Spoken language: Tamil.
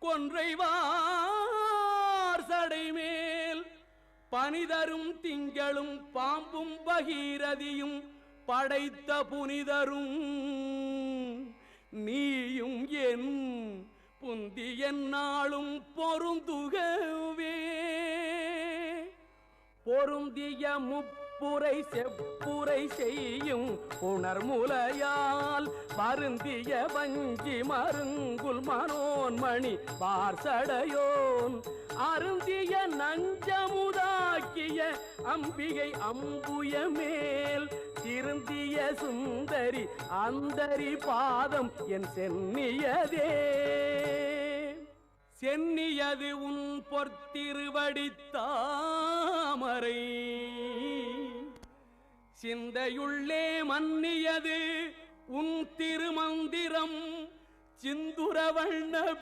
கொன்றைவார் சடைமேல் பனிதரும் திங்களும் பாம்பும் பகீரதியும் படைத்த புனிதரும் நீயும் என் புந்திய நாளும் பொருந்துகவே பொருந்திய முப்புரை செப்புரை செய்யும் புணர்முலையால் வருந்திய வஞ்சி மருங்குல் மனோன்மணி பார்சடையோன் அருந்திய நஞ்சமுதாக்கிய அம்பிகை அம்புய மேல் திருந்திய சுந்தரி அந்தரி பாதம் என் சென்னியதே சென்னியது உன் பொற்திருவடித்தாமரை சிந்தையுள்ளே மன்னியது உன் திருமந்திரம் சிந்துரவண்ண